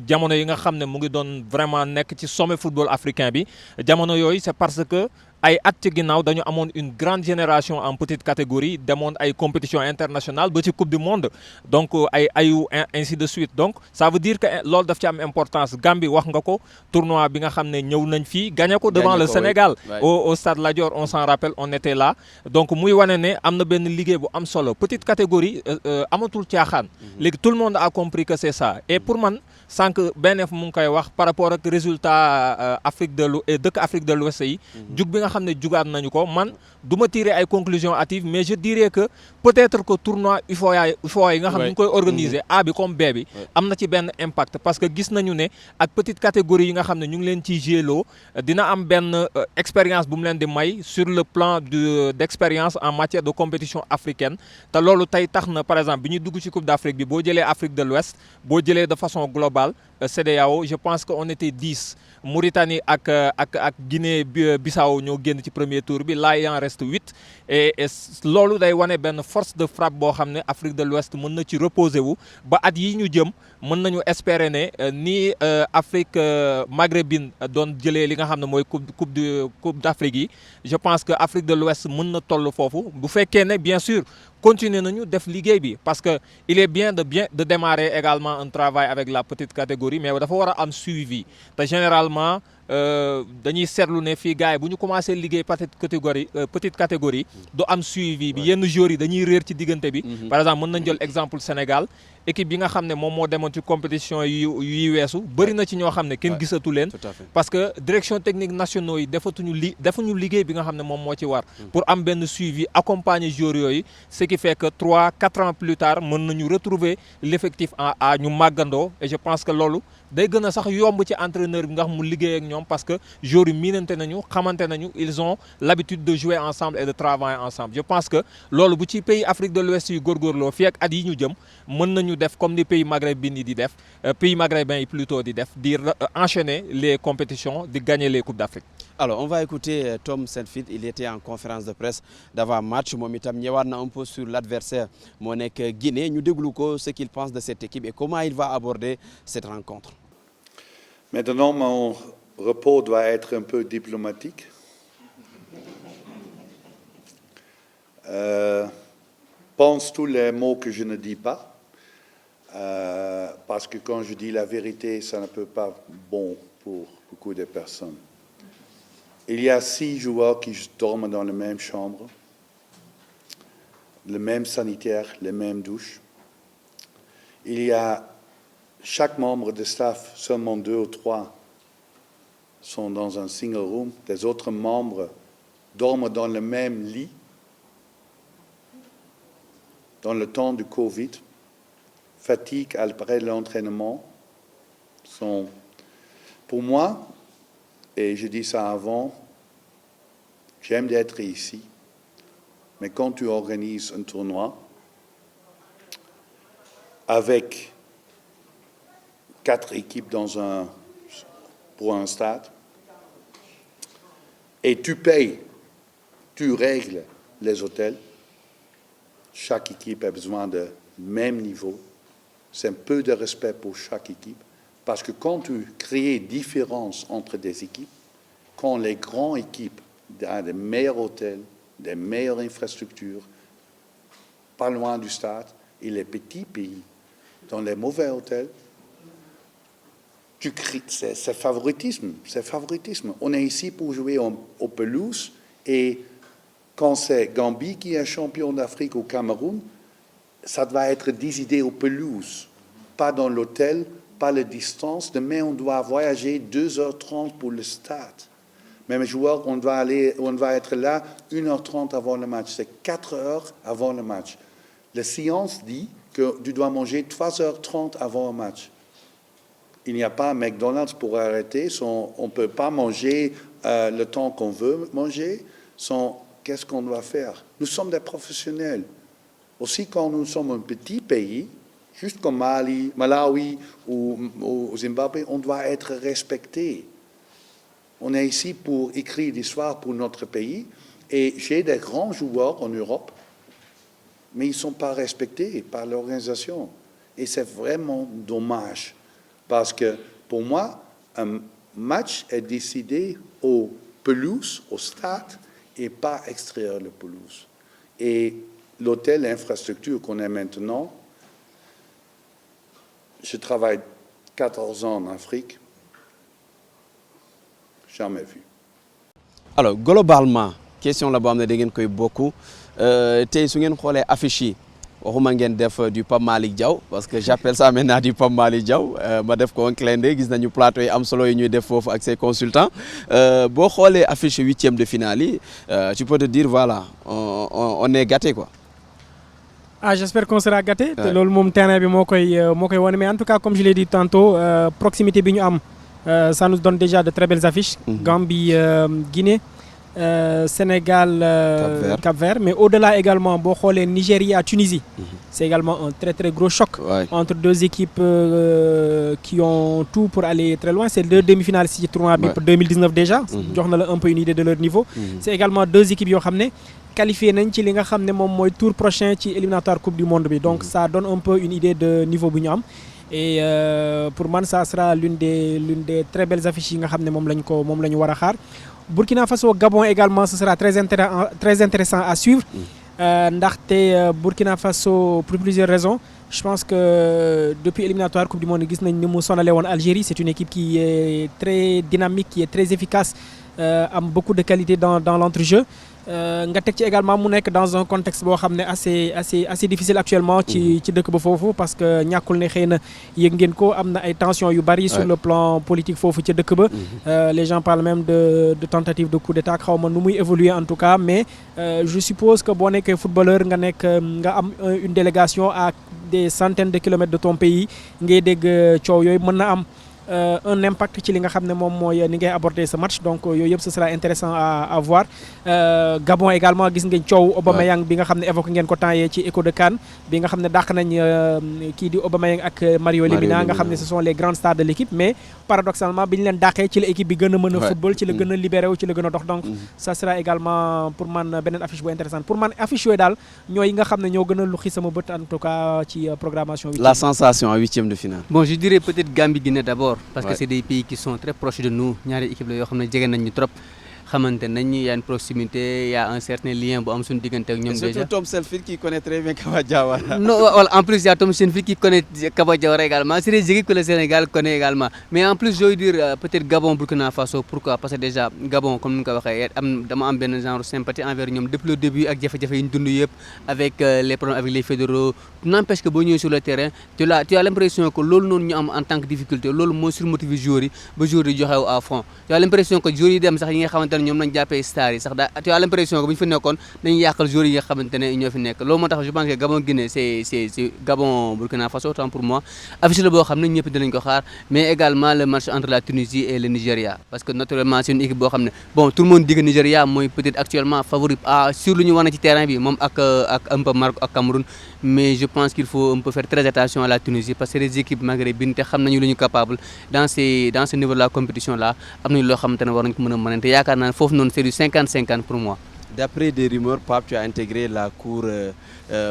jamono yi nga xam ne mu ngi doon vraiment nekk ci sommet football africain bi jamono yooyu c'est parce que ay at ci ginnaaw dañu amoon une grande génération en petite catégorie demoon ay compétition internationale ba ci coupe du monde donc ayu ainsi de suite donc ça veut dire que loolu daf ci am importance Gambie wax nga ko tournoi bi nga xam ne ñëw nañ fii gagné ko devant le Sénégal au stade Lat Dior on s'en rappelle on était là donc muy wane ne am na benn liggéey bu am solo petite catégorie amatul caaxaan léegi tout le monde a compris que c'est ça et pour man sànq BNF mu ngi koy wax par rapport ak résultat Afrique de l'Ouest yi jug bi nga xam ne jugaat nañu ko man du ma tirer ay conclusions hâtives mais je dirais que peut-être que tournoi UFOA yi nga xam ne ñu koy organiser A bi comme B bi am na ci benn impact parce que gis nañu ne ak petite catégorie yi nga xam ne ñu ngi leen ciy géeloo dina am benn expérience bu mu leen di may sur le plan d'expérience en matière de compétition africaine te loolu tey tax na par exemple bi ñuy dugg ci Coupe d'Afrique bi boo jëlee Afrique de l'Ouest boo jëlee de façon globale CEDEAO je pense que on était 10 Mauritanie ak Guinée Bissau ñoo génn ci premier tour bi là il en reste 8 et loolu day wane benn force de frappe boo xam ne Afrique de l'Ouest mën na ci reposer wu ba at yi ñu jëm mën nañu espérer ne ni Afrique maghrébine doon jëlee li nga xam ne mooy coupe d'Afrique yi je pense que Afrique de l'Ouest mën na toll foofu bu fekkee ne bien sûr continuer nañu def liggéey bi parce que il est bien de démarrer également un travail avec la petite catégorie mais dafa war a am suivi te généralement dañuy seetlu ne fii gars yi bu ñu commencé liggéey petite catégorie du am suivi bi yenn joueurs yi dañuy réer ci diggante bi par exemple mën nañ jël exemple Sénégal équipe bi nga xam ne moom moo demoon ci compétition yi weesu bëri na ci ñoo xam ne kenn gisatu leen parce que direction technique nationaux yi defuñu liggéey bi nga xam ne moom moo ci war pour am benn suivi accompagner joueurs yooyu ce qui fait que 3-4 ans plus tard mën nañu retrouver l'effectif en A ñu màggandoo et je pense que loolu day gën a sax yomb ci entraîneur bi nga xam mu liggéey ak ñoom parce que joueurs yi miinante nañu xamante nañu ils ont l'habitude de jouer ensemble et de travailler ensemble je pense que loolu bu ci pays Afrique de l'Ouest yu góorgóorloo fii ak at yi ñu jëm mën nañu def comme ni pays maghrébins yi di def pays maghrébins yi plutôt di def di enchaîner les compétitions di gagner les coupes d'Afrique. Alors on va écouter Tom Saintfiet, il était en conférence de presse d'avant-match moom itam ñëwaat na un peu sur l'adversaire moo nekk Guinée ñu déglu ko ce qu'il pense de cette équipe et comment il va aborder cette rencontre. Maintenant, mon repos doit être un peu diplomatique. Pense tous les mots que je ne dis pas, parce que quand je dis la vérité, ça ne peut pas bon pour beaucoup de personnes. il y a 6 joueurs qui dorment dans la même chambre, le même sanitaire, les mêmes douches. Il y a chaque membre de staff, seulement 2 ou 3 sont dans un single room. Les autres membres dorment dans le même lit. Dans le temps du Covid, fatigue après l'entraînement sont, pour moi, et je dis ça avant, j'aime d'être ici, mais quand tu organises un tournoi avec 4 équipes pour un stade, et tu payes, tu règles les hôtels, chaque équipe a besoin de même niveau. C'est un peu de respect pour chaque équipe. Parce que quand tu crées différence entre des équipes, quand les grandes équipes ont des meilleurs hôtels, des meilleures infrastructures, pas loin du stade, et les petits pays, dans les mauvais hôtels, tu crées, c'est favoritisme. C'est favoritisme. On est ici pour jouer aux pelouses et quand c'est Gambie qui est champion d'Afrique au Cameroun, ça doit être décidé aux pelouses, pas dans l'hôtel, pas la distance. Demain, on doit voyager 2h30 pour le stade. Même joueur, on va être là 1h30 avant le match. C'est 4 heures avant le match. La science dit que tu dois manger 3h30 avant le match. Il n'y a pas un McDonald's pour arrêter. On ne peut pas manger le temps qu'on veut manger. Qu'est-ce qu'on doit faire? Nous sommes des professionnels. Aussi, quand nous sommes un petit pays, juste comme Malawi ou Zimbabwe, on doit être respecté. On est ici pour écrire l'histoire pour notre pays. Et j'ai des grands joueurs en Europe, mais ils ne sont pas respectés par l'organisation. Et c'est vraiment dommage. Parce que pour moi, un match est décidé aux pelouses, au stade, et pas extraire la pelouse. Et l'hôtel, l'infrastructure qu'on a maintenant, je travaille 14 ans en Afrique, jamais vu. Alors globalement question la boo xam ne da ngeen koy bokk tey su ngeen xoolee affiche yi waxuma ngeen def du Pape Malick Diaw parce que j'appelle ça maintenant du Pape Malick Diaw ma def ko un clin d'œil gis nañu plateau yi am solo yi ñuy def foofu ak ses consultants boo xoolee affiche 8e de finale yi tu peux te dire voilà on est gâté quoi. Ah, j'espère qu'on sera gâté. Te loolu moom terrain bi moo koy wane mais en tout cas comme je l'ai dit tantôt proximité bi ñu am ça nous donne déjà de très belles affiches. Gambie, Guinée. Sénégal, Cap-Vert, mais au-delà également, Nigeria, Tunisie. C'est également un très très gros choc entre deux équipes qui ont tout pour aller très loin. C'est 2 demi-finales ici tournoi pour 2019 déjà. On a un peu une idée de leur niveau. C'est également 2 équipes qui ont qualifié ci li nga xamné mom moy tour prochain ci éliminatoire Coupe du monde bi. Donc ça donne un peu une idée de niveau bu ñu am. Et pour moi ça sera l'une des très belles affiches yi nga xamné mom lañu wara xaar. Burkina Faso, Gabon également, ce sera très intéressant à suivre. Ndaxte Burkina Faso, pour plusieurs raisons. Je pense que depuis l'éliminatoire Coupe du Monde, Algérie, c'est une équipe qui est très dynamique, qui est très efficace, a beaucoup de qualité dans l'entrejeu. Nga tek ci également mu nek dans un contexte bo xamné assez difficile actuellement ci dëkk ba fofu parce que ñakul ne xeyna yëg ngeen ko amna ay tensions yu bari sur le plan politique fofu ci dëkk ba les gens parlent même de tentative de coup d'état xawma nu muy évoluer en tout cas mais je suppose que bo nekkee footballeur nga am une délégation à des centaines de kilomètres de ton pays ngay dégg coow yoy mën na am un impact ci li nga xamné mom moy ni ngay aborder ce match donc ce sera intéressant à voir. Gabon également gis ngeen ciow Aubameyang bi nga xamné évoqué ngeen ko temps yee ci écho de CAN bi nga xamné dakk nañ ki di Aubameyang ak Mario Lemina nga xamné ce sont les grandes stars de l'équipe mais paradoxalement biñ leen daxé ci l'équipe bi gëna mëna football ci la gëna libéré wu ci la gëna dox donc ça sera également pour man benen affiche bu intéressante pour man affiche yoy dal ñoy nga xamné ñoo gëna lu xi sama bëtt en tout cas ci programmation la sensation à 8e de finale. Bon, je dirais peut-être Gambie Guinée d'abord parce que c'est des pays qui sont très proches de nous ñaari équipe la yo xamné jégé nañ ñu trop xamante nañ y a une proximité, y a un certain lien bu am suñu diggante ak ñoom déjà. Surtout Tom Selfie qui connaît très bien Kaba Diawara. Non, voilà, en plus il y a Tom Selfie qui connaît Kaba Diawara également. C'est des équipes que le Sénégal connaît également. Mais en plus je veux dire peut-être Gabon, Burkina Faso, pourquoi? Parce que déjà Gabon comme ni nga ko waxee dama am benn genre sympathie envers ñoom depuis le début ak jafe-jafe yi ñu dund yëpp avec les problèmes avec les fédéraux. N'empêche que boo ñëwee sur le terrain tu as l'impression que loolu noonu ñu am en tant que difficulté loolu moo surmotivé joueurs yi ba joueurs yi joxe à fond. Tu as l'impression que joueurs yi dem sax yi nga xamante ne ñoom lañ jàppee stars yi sax tu as l'impression que bu ñu fa nekkoon dañuy yàqal joueurs yi nga xamante ne ñoo fi nekk loolu moo tax je pense que Gabon Guinée c'est Gabon Burkina Faso autant pour moi affiche la boo xam ne ñëpp dinañ ko xaar mais également le match entre la Tunisie et le Nigeria parce que naturellement c'est une équipe boo xam ne bon tout le monde dit que Nigeria mooy peut-être actuellement favori sur lu ñu wane ci terrain bi moom ak un peu Maroc ak Cameroun mais je pense qu'il faut un peu faire très attention à la Tunisie parce que les équipes maghrébines te xam nañu lu ñu capable dans ce niveau de la compétition là am nañu loo xamante ne war nañ ko mën a mënante yaakaar naa foofu noonu c'est du 50-50 pour moi. D'après des rumeurs, Pape, tu as intégré la cour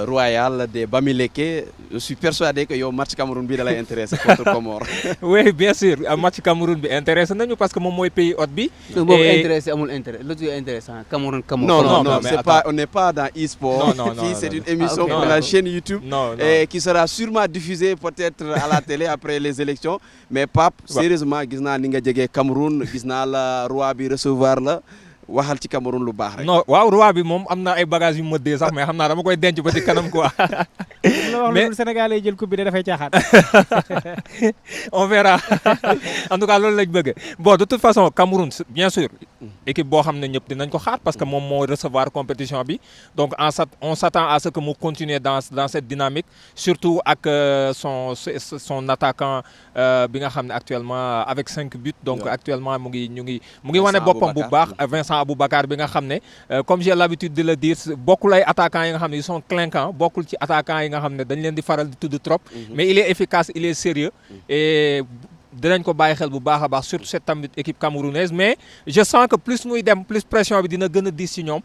royale des Bamileke. Je suis persuadé que le match Cameroun bi da lay intéressé contre Comores. Oui, bien sûr. Le match Cameroun bi intéressé nañu parce que moom mooy pays hôte bi. Boobu intéressé amul intérêt l'autre est intéressant Cameroun. Non, c'est pas, on n'est pas dans e-sport. Non, c'est une émission pour la chaîne YouTube qui sera sûrement diffusée peut-être à la télé après les élections. Mais Pape, sérieusement, gis naa ni nga jege Cameroun, gis naa la roi bi recevoir la. waxal ci Cameroun lu baax rek. non waaw roi bi moom am na ay bagages yu mëddee sax mais xam naa dama koy denc ba ci kanam quoi. mais wax Sénégal yi jël coupe bi dafay caaxaan. on verra en tout cas loolu lañ bëgg bon de toute façon Cameroun bien sûr équipe boo xam ne ñëpp dinañ ko xaar parce que moom moo recevoir compétition bi donc on s'attend à ce que mu continuer dans cette dynamique surtout ak son attaquant bi nga xam ne actuellement avec 5 buts donc actuellement mu ngi wane boppam bu baax Vincent Aboubacar bi nga xam ne comme j'ai l'habitude de le dire bokkul ay attaquants yi nga xam ne ils sont clinquants bokkul ci attaquants yi nga xam ne dañ leen di faral di tudd trop mais il est efficace il est sérieux et dinañ ko bàyyi xel bu baax a baax surtout cette tamit équipe camerounaise mais je sens que plus muy dem plus pression bi dina gën a diis ci ñoom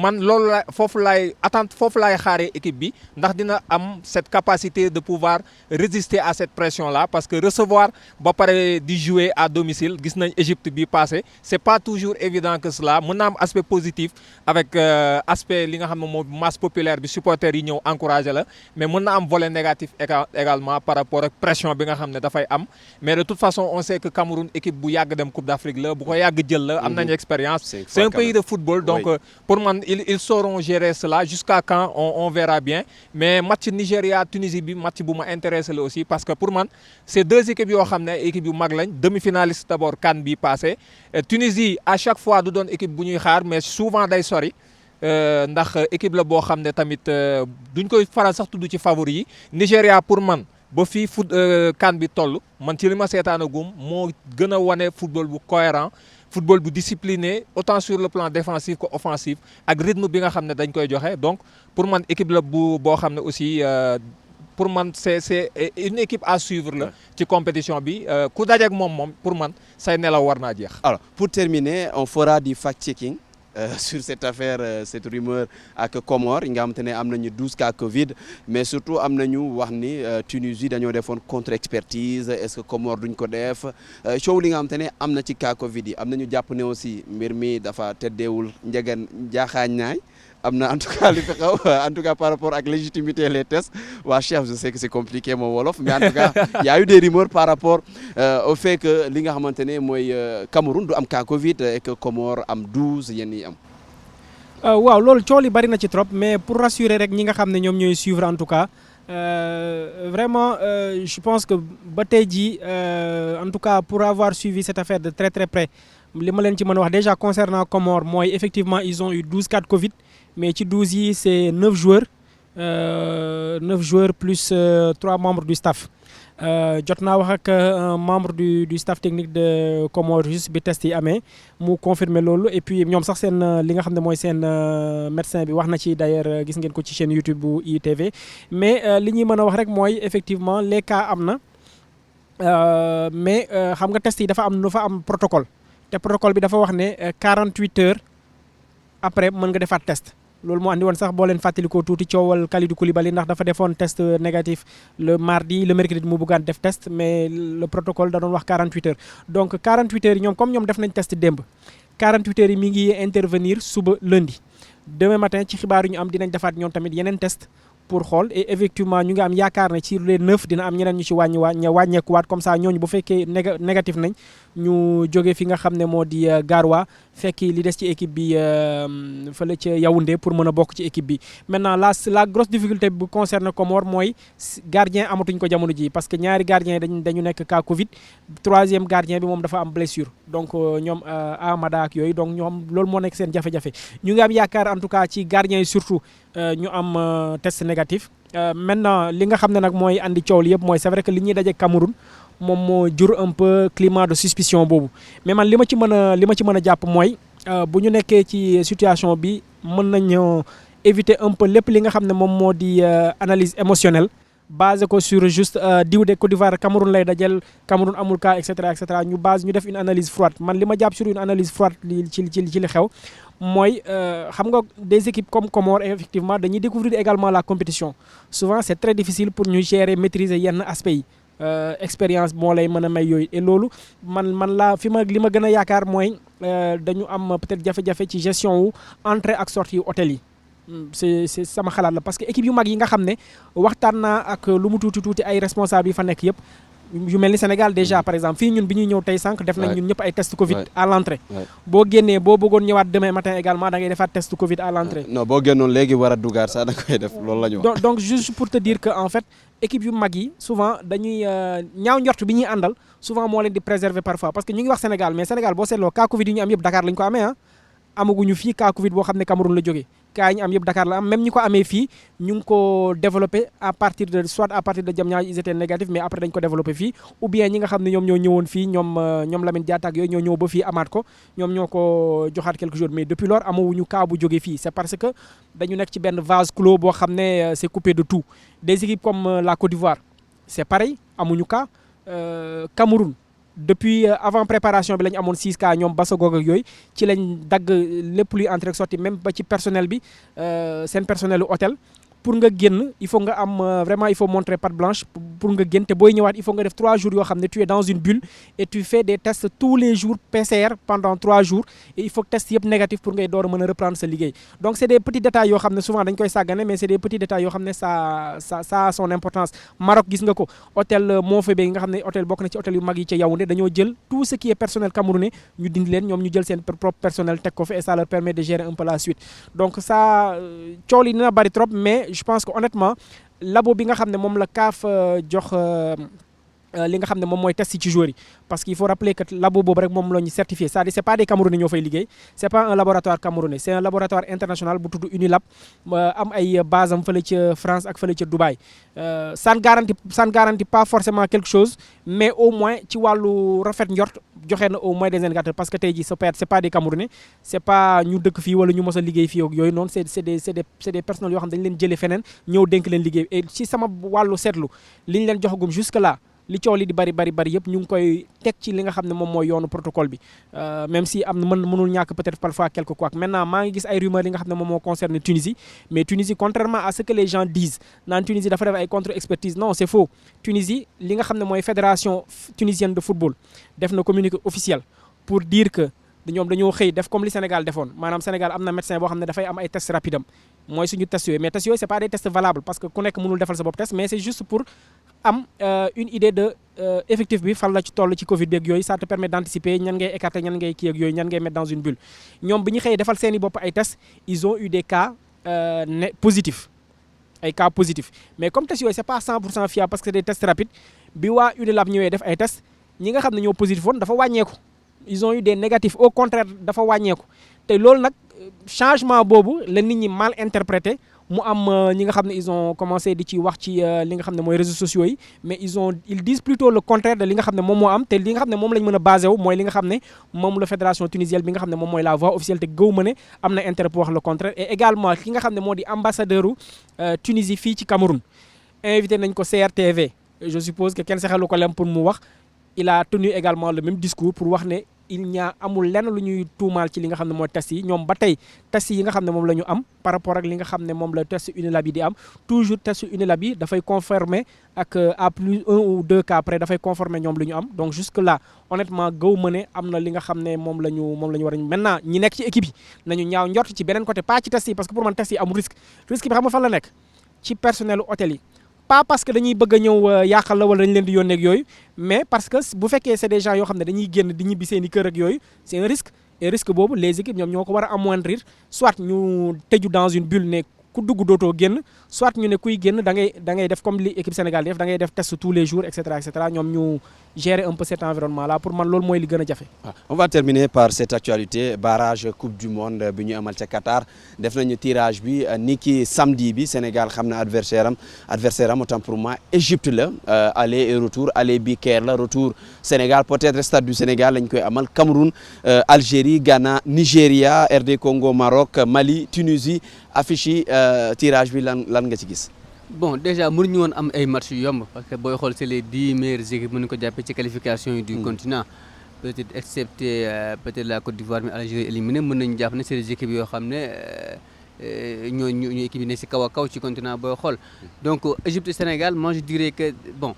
man loolu la foofu laay xaaree équipe bi ndax dina am cette capacité de pouvoir résister à cette pression là parce que recevoir ba pare di jouer à domicile gis nañ Égypte bi passé c'est pas toujours évident que cela mën na am aspect positif avec aspect li nga xam ne moom masse populaire bi supporters yi ñëw encourager la mais mën na am volet négatif également par rapport ak pression bi nga xam ne dafay am mais de toute façon on sait que Cameroun équipe bu yàgg dem Coupe d'Afrique la bu ko yàgg jël la am nañu expérience c'est un pays de football donc pour man ils sauront gérer cela jusqu'à quand on verra bien mais match Nigéria Tunisie bi match bu ma intéressé la aussi parce que pour man c'est deux équipes yoo xam ne équipe yu mag lañ demi-finaliste d'abord CAN bi passé Tunisie à chaque fois du doon équipe bu ñuy xaar mais souvent day sori ndax équipe la boo xam ne tamit duñ koy faral sax tudd ci favori yi Nigéria pour man ba fii CAN bi toll man ci li ma seetaanagum moo gën a wane football bu cohérent football bu discipliné autant sur le plan défensif que offensif ak rythme bi nga xam ne dañ koy joxe donc pour man équipe la boo xam ne aussi pour man c'est une équipe à suivre la ci compétition bi ku dajeek moom pour man say nelaw war naa jeex. Alors pour terminer on fera du fact-checking sur cette affaire cette rumeur ak Comores yi nga xamante ne am nañu 12 cas Covid mais surtout am nañu wax ni Tunisie dañoo defoon contre-expertise est-ce que Comores duñ ko def coow li nga xamante ne am na ci cas Covid yi am nañu jàpp ne aussi mbir mi dafa teddeewul njegen jaaxaañ naay am na en tout cas li fi xaw en tout cas par rapport ak légitimité les tests waa chef je sais que c'est compliqué mon wolof mais en tout cas il y a eu des rumeurs par rapport au fait que li nga xamante ne mooy Cameroun du am cas Covid et que Comores am 12 yenn yi am. waaw loolu coow li bari na ci trop mais pour rassurer rek ñi nga xam ne ñoom ñooy suivre en tout cas vraiment je pense que ba tey jii en tout cas pour avoir suivi cette affaire de très très près li ma leen ci mën a wax déjà concernant Comores mooy effectivement ils ont eu 12 cas de Covid. Mais ci 12 yi c'est 9 joueurs plus 3 membres du staff jot naa wax ak un membre du staff technique de Comores juste bi test yi amee mu confirmer loolu et puis ñoom sax seen li nga xam ne mooy seen médecin bi wax na ci d'ailleurs gis ngeen ko ci chaîne YouTube bu ITV mais li ñuy mën a wax rek mooy effectivement les cas am na mais xam nga test yi dafa am protocole te protocole bi dafa wax ne 48 heures après mën nga defaat test loolu moo andi woon sax boo leen fàttalikoo tuuti coowal Kalidou Koulibaly ndax dafa defoon test négatif le mardi le mercredi mu bëggaan def test mais le protocole da doon wax 48 heures donc 48 heures yi ñoom comme ñoom def nañ test démb 48 heures yi mi ngi intervenir suba lundi demain matin ci xibaar yi ñu am dinañ defaat ñoom tamit yeneen test pour xool et effectivement ñu ngi am yaakaar ne ci les 9 dina am ñeneen ñu ci wàññeekuwaat comme ça ñooñu bu fekkee négatif nañ ñu jóge fi nga xam ne moo di Garoua fekki li des ci équipe bi fële ca Yaoundé pour mën a bokk ci équipe bi maintenant la grosse difficulté bu concerne Comores mooy gardien amatuñ ko jamono ji parce que ñaari gardien dañu nekk cas Covid troisième gardien bi moom dafa am blessure donc ñoom Amada ak yooyu donc ñoom loolu moo nekk seen jafe-jafe ñu ngi am yaakaar en tout cas ci gardien yi surtout ñu am test négatif maintenant li nga xam ne nag mooy andi coow li yëpp mooy c'est vrai que li ñuy daje Cameroun moom moo jur un peu climat de suspicion boobu mais man li ma ci mën a jàpp mooy bu ñu nekkee ci situation bi mën nañu éviter un peu lépp li nga xam ne moom moo di analyse émotionnelle basé ko sur juste diw de Côte d'Ivoire Cameroun lay dajel Cameroun amul cas et cetera ñu def une analyse froide man li ma jàpp sur une analyse froide ci li xew mooy xam nga des équipes comme Comores effectivement dañuy découvrir également la compétition souvent c'est très difficile pour ñu gérer maîtriser yenn aspects yi expérience moo lay mën a may yooyu et loolu man li ma gën a yaakaar mooy dañu am peut-être jafe-jafe ci gestion wu entrée ak sortie yu hôtel yi c'est sama xalaat la parce que équipe yu mag yi nga xam ne waxtaan naa ak lu mu tuuti ay responsables yi fa nekk yëpp yu mel ni Sénégal déjà par exemple fii ñun bi ñuy ñëw tey sànq def nañ ñun ñëpp ay test Covid à l'entrée boo génnee boo bëggoon ñëwaat demain matin également da ngay defaat test Covid à l'entrée non boo génnoon léegi war a dugaat sax da koy def loolu la ñu wax donc juste pour te dire que en fait équipe yu mag yi souvent dañuy ñaaw njort bi ñuy àndal souvent moo leen di préserver parfois parce que ñu ngi wax Sénégal mais Sénégal boo seetloo cas Covid yi ñu am yëpp Dakar lañ ko amee amaguñu fii cas Covid boo xam ne Cameroun la jógee cas yi ñu am yëpp Dakar la am même ñi ko amee fii ñu ngi ko développé à partir de Diamniadio ils étaient négatifs mais après dañ ko développé fii ou bien ñi nga xam ne ñoom ñoo ñëwoon fii ñoom Lamine Diatta ak yooyu ñoo ñëw ba fii amaat ko ñoom ñoo ko joxaat quelques jours mais depuis lors amawuñu cas bu jógee fii c'est parce que dañu nekk ci benn vase clos boo xam ne c'est coupé de tout des équipes comme la Côte d'Ivoire c'est pareil amuñu cas Cameroun depuis avant préparation bi la ñu amoon 6 cas ñoom Bassogog ak yooyu ci lañ dagg lépp luy entrée ak sortie même ba ci personnel bi seen personnel hôtel pour nga génn il faut nga am vraiment il faut montrer patte blanche pour nga génn te booy ñëwaat il faut nga def 3 jours yoo xam ne tu es dans une bulle et tu fais des tests tous les jours PCR pendant 3 jours et il faut que test yëpp négatif pour ngay door a mën a reprendre sa liggéey donc c'est des petits détails yoo xam ne souvent dañ koy sàggane mais c'est des petits détails yoo xam ne ça a son importance Maroc gis nga ko hôtel Monfébé nga xam ne hôtel bokk na ci hôtel yu mag yi ca Yaoundé dañoo jël tout ce qui est personnel camerounais ñu dindi leen ñoom ñu jël seen propre personnel teg ko fa et ça leur permet de gérer un peu la suite donc ça coow li dina bari trop mais je pense que honnêtement labo bi nga xam ne moom la CAF jox li nga xam ne moom mooy test ci joueurs yi parce qu'il faut rappeler que labo boobu rek moom la ñu certifié c'est-à-dire c'est pas des Camerounais ñoo fay liggéey c'est pas un laboratoire camerounais c'est un laboratoire international bu tudd Unilab am ay base am fële ca France ak fële ca Dubaï ça ne garantit pas forcément quelque chose mais au moins ci wàllu rafet njort joxe na au moins des indicateurs parce que tey jii c'est pas des Camerounais c'est pas ñu dëkk fii wala ñu mos a liggéey fii ak yooyu noonu c'est des personnels yoo xam dañu leen jëlee feneen ñëw dénk leen liggéey et ci sama wàllu seetlu li ñu leen joxagum jusque là li coow li di bari yëpp ñu ngi koy teg ci li nga xam ne moom mooy yoonu protocole bi même si am na mënul ñàkk peut-être parfois quelque quoi maintenant maa ngi gis ay rumeurs li nga xam ne moom moo concerne Tunisie mais Tunisie contrairement à ce que les gens disent naan Tunisie dafa def ay contre-expertise non c'est faux Tunisie li nga xam ne mooy fédération tunisienne de football def na communiqué officiel pour dire que ñoom dañoo xëy def comme li Sénégal defoon maanaam Sénégal am na médecin boo xam ne dafay am ay tests rapides am mooy suñu tests yooyu mais tests yooyu c'est pas des tests valables parce que ku nekk mënul defal sa bopp test mais c'est juste pour am une idée de effectif bi fan la ci toll ci Covid bi ak yooyu ça te permet d'anticiper ñan ngay écarter ñan ngay kii ak yooyu ñan ngay mettre dans une bulle ñoom bi ñu xëyee defal seeni bopp ay tests ils ont eu des cas positifs ay cas positifs mais comme tests yooyu c'est pas 100% fiable parce que c'est des tests rapides bi waa Unilab ñëwee def ay tests ñi nga xam ne ñoo positif woon dafa wàññeeku ils ont eu des négatifs au contraire dafa wàññeeku te loolu nag changement boobu la nit ñi mal interprété mu am ñi nga xam ne ils ont commencé di ci wax ci li nga xam ne mooy réseaux sociaux yi mais ils disent plutôt le contraire de li nga xam ne moom moo am te li nga xam ne moom lañ mën a basé wu mooy li nga xam ne moom la fédération tunisienne bi nga xam ne moom mooy la voix officielle te gëw ma ne am na intérêt pour wax le contraire et également ki nga xam ne moo di ambassadeur u Tunisie fii ci Cameroun invité nañ ko CRTV je suppose que kenn saxalu ko lem pour mu wax il a tenu également le même discours pour wax ne il n'y a amul lenn lu ñuy tuumaal ci li nga xam ne mooy test yi ñoom ba tey test yi nga xam ne moom la ñu am par rapport ak li nga xam ne moom la test Unilab yi di am toujours test Unilab yi dafay confirmer ak à plus 1 ou 2 cas près dafay confirmer ñoom lu ñu am donc jusque là honnêtement gëw ma ne am na li nga xam ne moom la ñu war a maintenant ñi nekk ci équipe yi nañu ñaaw njort ci beneen côté pas ci test yi parce que pour man test yi amul risque bi xam nga fan la nekk ci personnel hôtel yi pas parce que dañuy bëgg a ñëw yàqal la wala dañu leen di yónnee ak yooyu mais parce que bu fekkee c'est des gens yoo xam ne dañuy génn di ñibbi seen i kër ak yooyu c'est un risque et risque boobu les équipes ñoom ñoo ko war a amoindrir soit ñu tëju dans une bulle ne ku dugg dootoo génn soit ñu ne kuy génn da ngay def comme li équipe Sénégal def da ngay def test tous les jours et cetera ñoom ñu gérer un peu cet environnement là pour man loolu mooy li gën a jafe. On va terminer par cette actualité barrage coupe du monde bi ñu amal ca Qatar def nañu tirage bi ni ki samedi bi Sénégal xam na adversaire am autant pour moi Égypte la aller et retour aller bi Caire la retour Sénégal peut-être stade du Sénégal lañ koy amal Cameroun Algérie Ghana Nigéria RD Congo Maroc Mali Tunisie affiche yi tirage bi lan nga ci gis. Bon déjà mënuñu woon am ay match yu yomb parce que booy xool c'est les 10 meilleures équipes mën ko jàppee ci qualification yi du continent peut-être excepté peut-être la Côte d'Ivoire mais Algérie éliminé mën nañu jàpp ne c'est des équipes yoo xam ne ñooñu équipe yi ne si kaw a kaw ci continent booy xool donc Égypte Sénégal moi je dirais que bon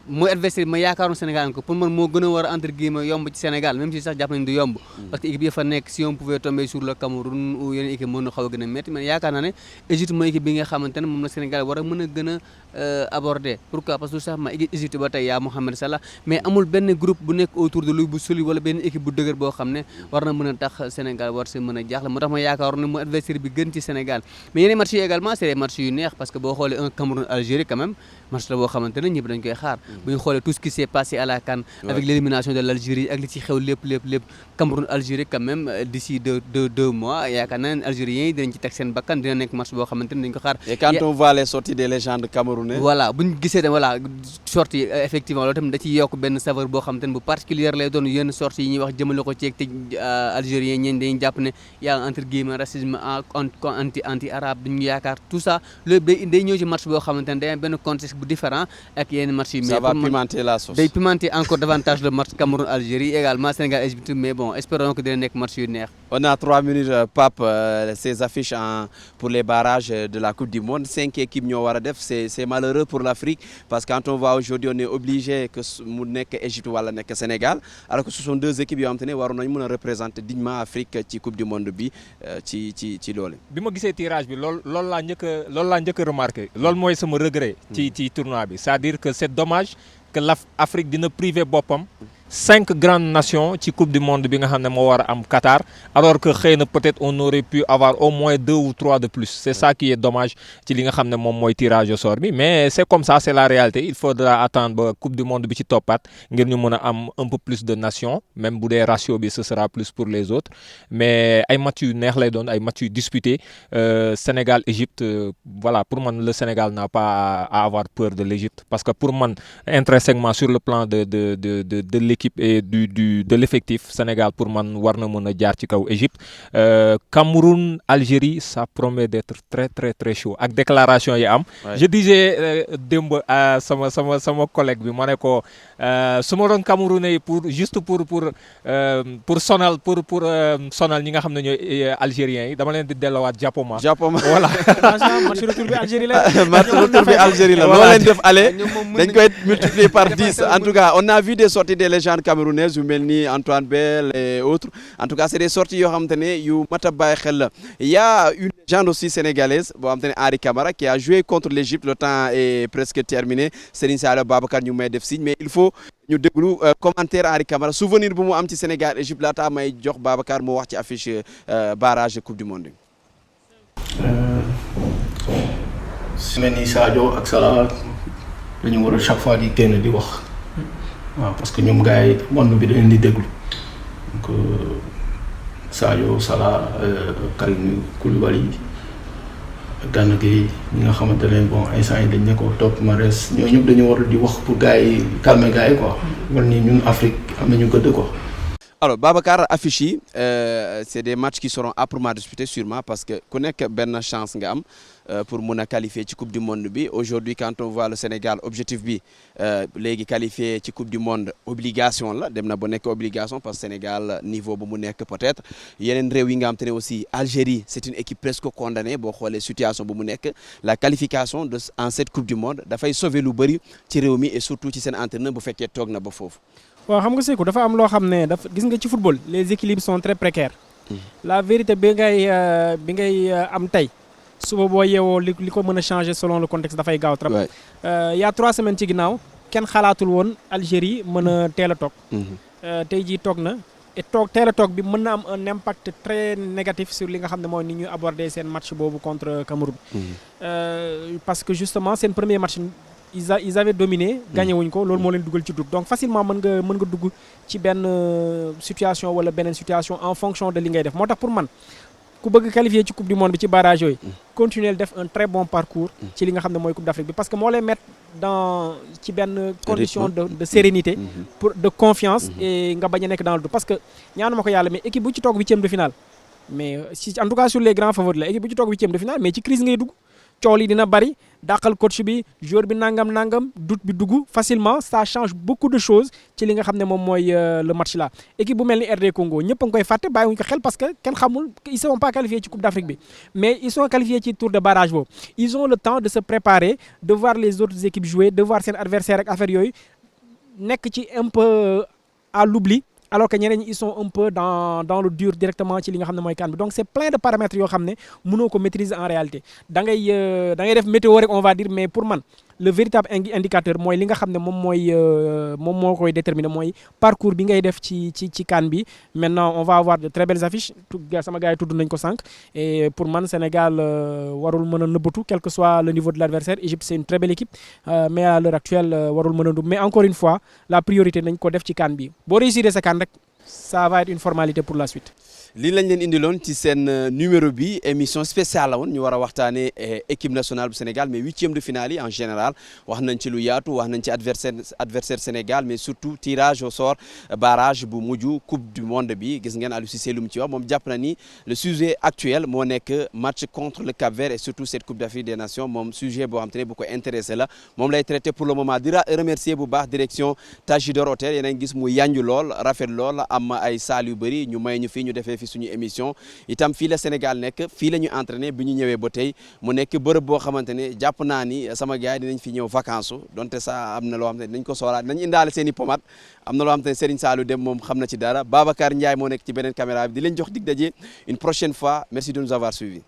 mooy adversaire ma yaakaaroon Sénégal ko pour man moo gën a war a entre guillemets yomb ci Sénégal même si sax jàpp nañu du yomb parce que équipe yi fa nekk si on pouvait tomber sur le Cameroun ou yeneen équipe mën na xaw a gën a métti mais yaakaar naa ne Égypte mooy équipe bi nga xamante ne moom la Sénégal war a mën a gën a aborder pourquoi parce que tout simplement Égypte ba tey yaa Mohamed Salah mais amul benn groupe bu nekk autour de lui bu solide wala benn équipe bu dëgër boo xam ne war na mën a tax Sénégal war si mën a jaaxle moo tax ma yaakaaroon ne mooy adversaire bi gën ci Sénégal mais yeneen match yi également c'est des matchs yu neex parce que boo xoolee un Cameroun Algérie quand même match la boo xamante ne ñëpp dañ koy xaar bu ñu xoolee tout ce qui s'est passé à la CAN avec l'élimination de l'Algérie ak li ci xew lépp Cameroun Algérie quand même d'ici deux mois yaakaar naa ne Algériens yi dinañ ci teg seen bakkan dina nekk match boo xamante ne dañ ko xaar. Et quand on voit les sorties des légendes camerounais. voilà bu ñu gisee voilà sorties effectivement loolu tamit da ciy yokk benn saveur boo xamante ne bu particulière lay doon yenn sorties yi ñuy wax jëmale ko ci te Algériens ñeen dañuy jàpp ne y a entre guillemets racisme anti arabe duñu yaakaar tout ça loolu day ñëw ci match boo xamante ne day am benn contexte bu différent ak yenn match yi. ça va pimenter la sauce. day pimenter encore davantage le match Cameroun Algérie également Sénégal Égypte mais bon espérons que dina nekk match yu neex. On a 3 minutes Pape ces affiches pour les barrages de la Coupe du Monde 5 équipes ñoo war a def c'est malheureux pour l'Afrique parce que quand on voit aujourd'hui on est obligé que mu nekk Égypte wala nekk Sénégal alors que ce sont 2 équipes yoo xam te ne waroon nañu mën a représenter dignement Afrique ci Coupe du Monde bi ci loolu. bi ma gisee tirage bi loolu laa njëkk a remarqué loolu mooy sama regret. ci tournoi bi c'est-à-dire que c'est dommage que l'Afrique dina privé boppam 5 grandes nations ci coupe du monde bi nga xam ne moo war a am Qatar alors que xëy na peut-être on aurait pu avoir au moins 2 ou 3 de plus c'est ça qui est dommage ci li nga xam ne moom mooy tirage au sort bi mais c'est comme ça c'est la réalité il faudra attendre ba coupe du monde bi ci toppaat ngir ñu mën a am un peu plus de nations même bu dee ratio bi ce sera plus pour les autres mais ay match yu neex lay doon ay match yu disputés Sénégal Égypte voilà pour man le Sénégal n'a pas à avoir peur de l'Égypte parce que pour man intrinsèquement sur le plan de l'équipe et de l'effectif Sénégal pour man war na mën a jaar ci kaw Égypte Cameroun Algérie ça promet d'être très très très chaud ak déclaration yi am. Je disais démb sama collègue bi ma ne ko su ma doon Camerounais pour juste pour sonal ñi nga xam ne ñooy Algériens yi dama leen di delluwaat Japoma. Voilà. match retour bi Algérie la. match retour bi Algérie la loo leen def aller dañ koy multiplier par 10 en tout cas on a vu des sorties des légendes camerounaises yu mel ni Antoine Bell et autres en tout cas c'est des sorties yoo xamante ne yu mat a bàyyi xel la il y a une légende aussi sénégalaise boo xamante ne Henri Camara qui a joué contre l'Égypte le temps est presque terminé Serigne Saliou Babacar ñu may def signe mais il faut ñu déglu commentaire Henri Camara souvenir bu mu am ci Sénégal Égypte laata may jox Babacar mu wax ci affiche barrage coupe du monde. su mel ni Sadio ak Salah dañu war a chaque fois di génn di wax. waaw parce que ñoom gars yi monde bi dañ di déglu donc Sadio Salah Kalidou Koulibaly Gana Gueye ñi nga xamante ne bon instant yi dañ ne ko topp Mahrez ñoo ñëpp dañu war di wax pour gars yi calmer gars yi quoi wala ni ñun Afrique am nañu gëdd quoi. Alors Babacar affiche yi c'est des matchs qui seront âprement disputés sûrement parce que ku nekk benn chance nga am pour mun a qualifier ci coupe du monde bi aujourd'hui quand on voit le Sénégal objectif bi léegi qualifier ci coupe du monde obligation la dem na ba nekk obligation parce que Sénégal niveau bu mu nekk peut-être yeneen réew yi nga xam te ne aussi Algérie c'est une équipe presque condamnée boo xoolee situation bu mu nekk la qualification de en cette coupe du monde dafay sauver lu bëri ci réew mi et surtout ci seen entraîneur bu fekkee toog na ba foofu. waaw xam nga Sékou dafa am loo xam ne dafa gis nga ci football les équilibres sont très précaires. La vérité bi ngay am tey suba boo yeewoo li ko mën a changer selon le contexte dafay gaaw trop. Il y a 3 semaines ci ginnaaw kenn xalaatul woon Algérie mën a teel a toog. tey jii toog na et teel a toog bi mën na am un impact très négatif sur li nga xam ne mooy ni ñuy aborder seen match boobu contre Cameroun. Parce que justement seen premier match. Ils avaient dominé gagné wuñ ko loolu moo leen dugal ci doute donc facilement mën nga dugg ci benn situation wala beneen situation en fonction de li ngay def moo tax pour man ku bëgg qualifier ci coupe du monde bi ci barrage yooyu continuer def un très bon parcours ci li nga xam ne mooy coupe d'Afrique bi parce que moo lay mettre ci benn condition de sérénité de confiance et nga bañ a nekk dans le doute parce que ñaanuma ko yàlla mais équipe bu ci toog 8e de finale mais si en tout cas sur les grands favoris la équipe bu ci toog 8e de finale mais ci crise ngay dugg cool yi dina bari dàqal coach bi joueur bi nangam doute bi dugg facilement ça change beaucoup de choses ci li nga xam ne moom mooy le match là équipe bu mel ni RD Congo ñëpp a ngi koy fàtte bàyyiwuñu ko xel parce que kenn xamul ils seront pas qualifiés ci coupe d'Afrique bi mais ils sont qualifiés ci tour de barrage boobu ils ont le temps de se préparer de voir les autres équipes jouer de voir seen adversaire ak affaire yooyu nekk ci un peu à l'oubli alors que ñeneen ñi ils sont un peu dans le dur directement ci li nga xam ne mooy CAN bi donc c'est plein de paramètres yoo xam ne mënoo ko maîtriser en réalité da ngay def météo rek on va dire mais pour man le véritable indicateur mooy li nga xam ne moom moo koy déterminer mooy parcours bi ngay def ci CAN bi maintenant on va avoir de très belles affiches sama gars yi tudd nañ ko sànq et pour man Sénégal warul mën a nëbbatu quel que soit le niveau de l'adversaire Égypte c'est une très belle équipe mais à l'heure actuelle warul mën a nëbb mais encore une fois la priorité nañ ko def ci CAN bi boo réussir sa CAN rek ça va être une formalité pour la suite. lii lañ leen indiloon ci seen numéro bi émission spéciale la woon ñu war a waxtaanee équipe nationale bu Sénégal mais 8e de finale yi en général wax nañ ci lu yaatu wax nañ ci adversaire Sénégal mais surtout tirage au sort barrage bu mujj coupe du monde bi gis ngeen Aliou Cissé lu mu ci wax moom jàpp na ni le sujet actuel moo nekk match contre le Cap-Vert et surtout cette coupe d'Afrique des Nations moom sujet boo xam te ne bu ko intéressé la moom lay traité pour le moment di remercier bu baax direction Tajidor Hôtel yéen a ngi gis mu yanju lool rafet lool am ay salle yu bëri ñu may ñu fii ñu defee suñu émission itam fii la Sénégal nekk fii la ñu entraîné bi ñu ñëwee ba tey mu nekk bërëb boo xamante ne jàpp naa ni sama gars yi dinañ fi ñëw vacances donte ça am na loo xam ne dinañ ko sooraat dinañ indaale seen i pomade am na loo xam te ne Serigne Saliou Dem moom xam na ci dara Babacar Ndiaye moo nekk ci beneen caméra bi di leen jox dig daje une prochaine fois merci de nous avoir suivis